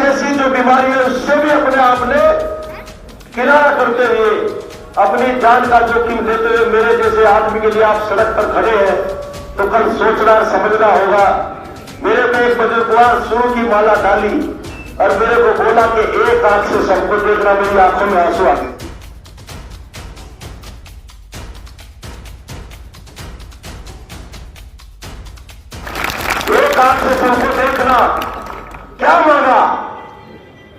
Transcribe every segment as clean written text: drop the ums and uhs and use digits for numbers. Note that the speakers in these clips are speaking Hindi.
जैसी जो बीमारी है उससे भी अपने आप ने किनारा करते हुए अपनी जान का जोखिम देते हुए मेरे जैसे आदमी के लिए आप सड़क पर खड़े हैं तो कल सोचना समझना होगा। मेरे को एक बुजुर्गवार शुरू की माला डाली और मेरे को बोला कि एक आंख से सबको देखना, मेरी आंखों में आंसू आ गए। एक आंख से सबको देखना क्या मांगा?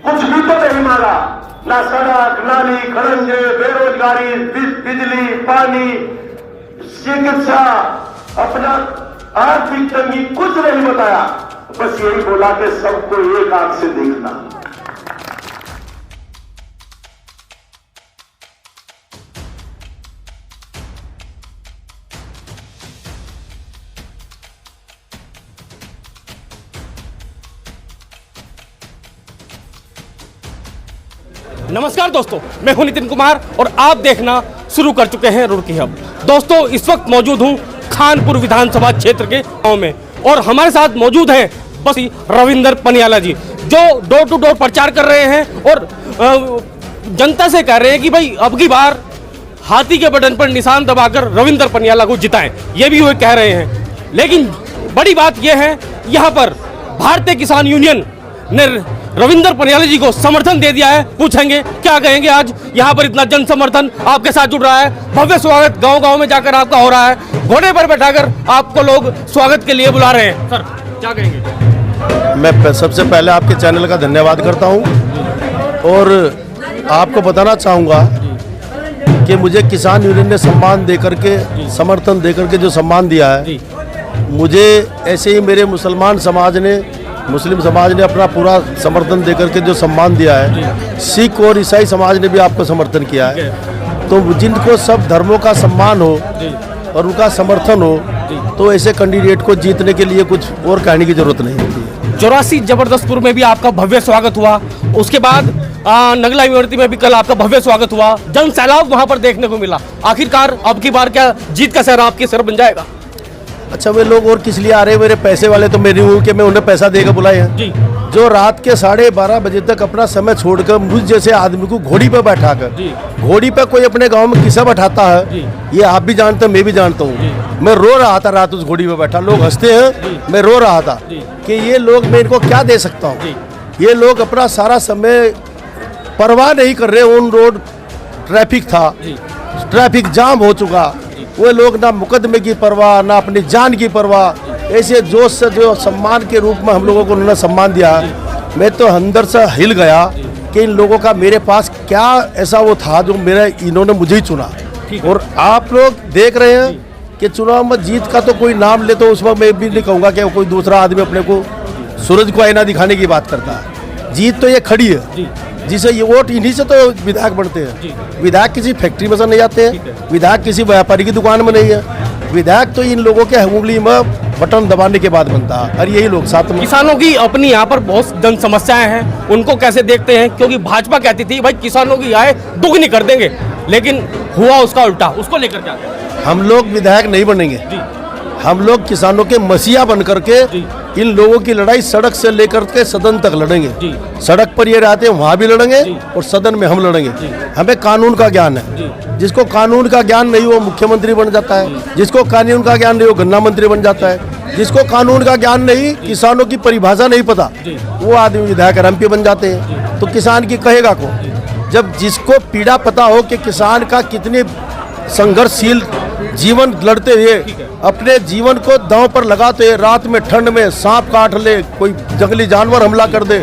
कुछ भी तो नहीं मांगा, ना सड़क, नाली, खड़ंजे, बेरोजगारी, बिजली, पानी, चिकित्सा, अपना आर्थिक तंगी, कुछ नहीं बताया। बस यही बोला कि सबको एक आंख से देखना। नमस्कार दोस्तों, मैं हूं नितिन कुमार और आप देखना शुरू कर चुके हैं रुड़की हब। दोस्तों, इस वक्त मौजूद हूं खानपुर विधानसभा क्षेत्र के गांव में और हमारे साथ मौजूद हैं बसी रविंदर पनियाला जी, जो डोर टू डोर प्रचार कर रहे हैं और जनता से कह रहे हैं कि भाई अब की बार हाथी के बटन पर निशान दबाकर रविंदर पनियाला को जिताएं। ये भी वो कह रहे हैं, लेकिन बड़ी बात यह है यहाँ पर भारतीय किसान यूनियन ने रविंदर पनियाला जी को समर्थन दे दिया है। पूछेंगे क्या कहेंगे, आज यहाँ पर इतना जन समर्थन आपके साथ जुड़ रहा है, भव्य स्वागत गांव-गांव में जाकर आपका हो रहा है, घोड़े पर बैठाकर आपको लोग स्वागत के लिए बुला रहे हैं। सर क्या कहेंगे? मैं सबसे पहले आपके चैनल का धन्यवाद करता हूँ और आपको बताना चाहूँगा कि मुझे किसान यूनियन ने सम्मान देकर के, समर्थन देकर के जो सम्मान दिया है, मुझे ऐसे ही मेरे मुस्लिम समाज ने अपना पूरा समर्थन देकर के जो सम्मान दिया है, सिख और ईसाई समाज ने भी आपको समर्थन किया है। तो जिनको सब धर्मों का सम्मान हो और उनका समर्थन हो, तो ऐसे कैंडिडेट को जीतने के लिए कुछ और कहने की जरूरत नहीं होती है। 84 जबरदस्तपुर में भी आपका भव्य स्वागत हुआ, उसके बाद नगला इमरती में भी कल आपका भव्य स्वागत हुआ, जन सैलाब वहां पर देखने को मिला। आखिरकार अब की बार क्या जीत का सहरा आपके सर बन जाएगा? अच्छा, वे लोग और किस लिए आ रहे हैं? मेरे पैसे वाले तो मेरी हूँ कि मैं उन्हें पैसा देकर बुलाए हैं। जो रात के 12:30 बजे तक अपना समय छोड़कर मुझ जैसे आदमी को घोड़ी पर बैठाकर, घोड़ी पर कोई अपने गांव में किसा बैठाता है, ये आप भी जानते हैं, मैं भी जानता हूँ। मैं रो रहा था रात उस घोड़ी पर बैठा, लोग हंसते हैं, मैं रो रहा था कि ये लोग, मैं इनको क्या दे सकता हूँ। ये लोग अपना सारा समय परवाह नहीं कर रहे। ऑन रोड ट्रैफिक था, ट्रैफिक जाम हो चुका, वो लोग ना मुकदमे की परवाह, ना अपनी जान की परवाह, ऐसे जोश से जो सम्मान के रूप में हम लोगों को उन्होंने सम्मान दिया, मैं तो अंदर से हिल गया कि इन लोगों का मेरे पास क्या ऐसा वो था जो इन्होंने मुझे ही चुना। और आप लोग देख रहे हैं कि चुनाव में जीत का तो कोई नाम ले तो उसमें मैं भी नहीं कहूँगा कि कोई दूसरा आदमी अपने को सूरज को आईना दिखाने की बात करता है। जीत तो ये खड़ी है, जिसे ये वोट, इन्हीं से तो विधायक बनते हैं। विधायक किसी फैक्ट्री में से नहीं आते हैं, विधायक किसी व्यापारी की दुकान में नहीं है, विधायक तो इन लोगों के उंगली में बटन दबाने के बाद बनता है। और यही लोग साथ में, किसानों की अपनी यहाँ पर बहुत जन समस्याएं हैं, उनको कैसे देखते हैं? क्योंकि भाजपा कहती थी भाई किसानों की आय दुगनी कर देंगे, लेकिन हुआ उसका उल्टा। उसको लेकर क्या? हम लोग विधायक नहीं बनेंगे, हम लोग किसानों के मसीहा बन करके इन लोगों की लड़ाई सड़क से लेकर के सदन तक लड़ेंगे। सड़क पर ये रहते हैं वहाँ भी लड़ेंगे और सदन में हम लड़ेंगे। हमें कानून का ज्ञान है, जिसको कानून का ज्ञान नहीं वो मुख्यमंत्री बन जाता है, जिसको कानून का ज्ञान नहीं वो गन्ना मंत्री बन जाता है, जिसको कानून का ज्ञान नहीं, किसानों की परिभाषा नहीं पता, वो आदमी विधायक एमपी बन जाते हैं। तो किसान की कहेगा कौन? जब जिसको पीड़ा पता हो कि किसान का कितने संघर्षशील जीवन लड़ते हुए अपने जीवन को दांव पर लगाते, रात में ठंड में सांप काट ले, कोई जंगली जानवर हमला कर दे,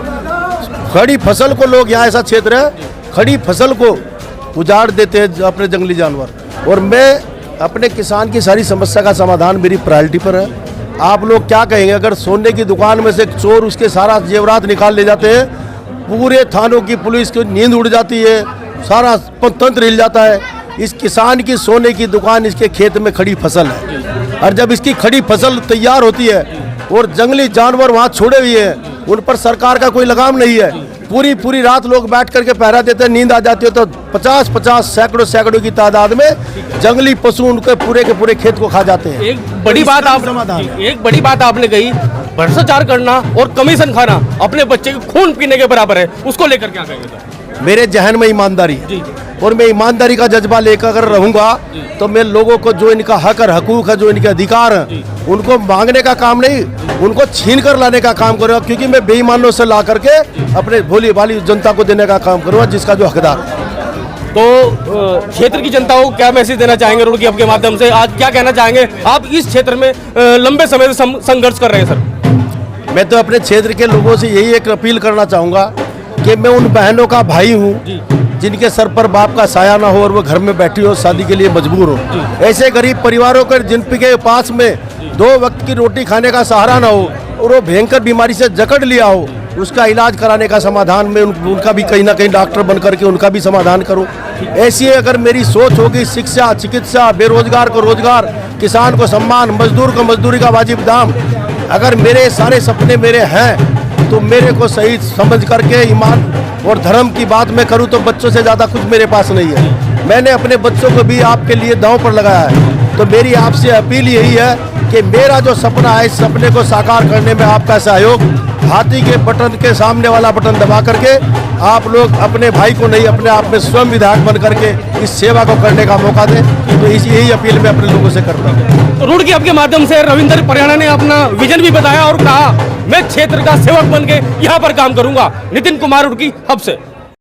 खड़ी फसल को लोग, यहाँ ऐसा क्षेत्र है, खड़ी फसल को उजाड़ देते हैं अपने जंगली जानवर। और मैं अपने किसान की सारी समस्या का समाधान मेरी प्रायोरिटी पर है। आप लोग क्या कहेंगे अगर सोने की दुकान में से चोर उसके सारा जेवरात निकाल ले जाते हैं, पूरे थानों की पुलिस की नींद उड़ जाती है, सारा तंत्र हिल जाता है। इस किसान की सोने की दुकान इसके खेत में खड़ी फसल है, और जब इसकी खड़ी फसल तैयार होती है और जंगली जानवर वहाँ छोड़े हुए हैं, उन पर सरकार का कोई लगाम नहीं है, पूरी रात लोग बैठ करके पहरा देते हैं, नींद आ जाती है तो 50-50 सैकड़ों की तादाद में जंगली पशु उनके पूरे के पूरे खेत को खा जाते हैं। एक बड़ी बात आपने कही भ्रष्टाचार करना और कमीशन खाना अपने बच्चे के खून पीने के बराबर है, उसको लेकर क्या कहेंगे सर? मेरे जहन में ईमानदारी जी और मैं ईमानदारी का जज्बा लेकर अगर रहूंगा तो मैं लोगों को जो इनका हक और हकूक है, जो इनके अधिकार हैं, उनको मांगने का काम नहीं, उनको छीन कर लाने का काम करूंगा, क्योंकि मैं बेईमानों से ला करके अपने भोली भाली जनता को देने का काम करूंगा, जिसका जो हकदार है। तो क्षेत्र की जनता को क्या मैसेज देना चाहेंगे रुड़की हब के माध्यम से? आज क्या कहना चाहेंगे? आप इस क्षेत्र में लंबे समय से संघर्ष कर रहे हैं सर। मैं तो अपने क्षेत्र के लोगों से यही एक अपील करना चाहूँगा कि मैं उन बहनों का भाई हूँ जिनके सर पर बाप का साया ना हो और वो घर में बैठी हो, शादी के लिए मजबूर हो। ऐसे गरीब परिवारों के जिनके पास में 2 वक्त की रोटी खाने का सहारा ना हो और वो भयंकर बीमारी से जकड़ लिया हो, उसका इलाज कराने का समाधान में उनका भी कहीं ना कहीं डॉक्टर बन करके उनका भी समाधान करूं। ऐसी अगर मेरी सोच होगी, शिक्षा, चिकित्सा, बेरोजगार को रोजगार, किसान को सम्मान, मजदूर को मजदूरी का वाजिब दाम, अगर मेरे सारे सपने मेरे हैं तो मेरे को सही समझ करके ईमान और धर्म की बात मैं करूं तो बच्चों से ज़्यादा कुछ मेरे पास नहीं है। मैंने अपने बच्चों को भी आपके लिए दांव पर लगाया है। तो मेरी आपसे अपील यही है कि मेरा जो सपना है, इस सपने को साकार करने में आपका सहयोग, हाथी के बटन के सामने वाला बटन दबा करके आप लोग अपने भाई को नहीं, अपने आप में स्वयं विधायक बन करके इस सेवा को करने का मौका दें। तो यही अपील मैं अपने लोगों से करता हूँ। रुड़की हब के माध्यम से रविंद्र परियाणा ने अपना विजन भी बताया और कहा मैं क्षेत्र का सेवक बन के यहाँ पर काम करूंगा। नितिन कुमार रुड़की हब से।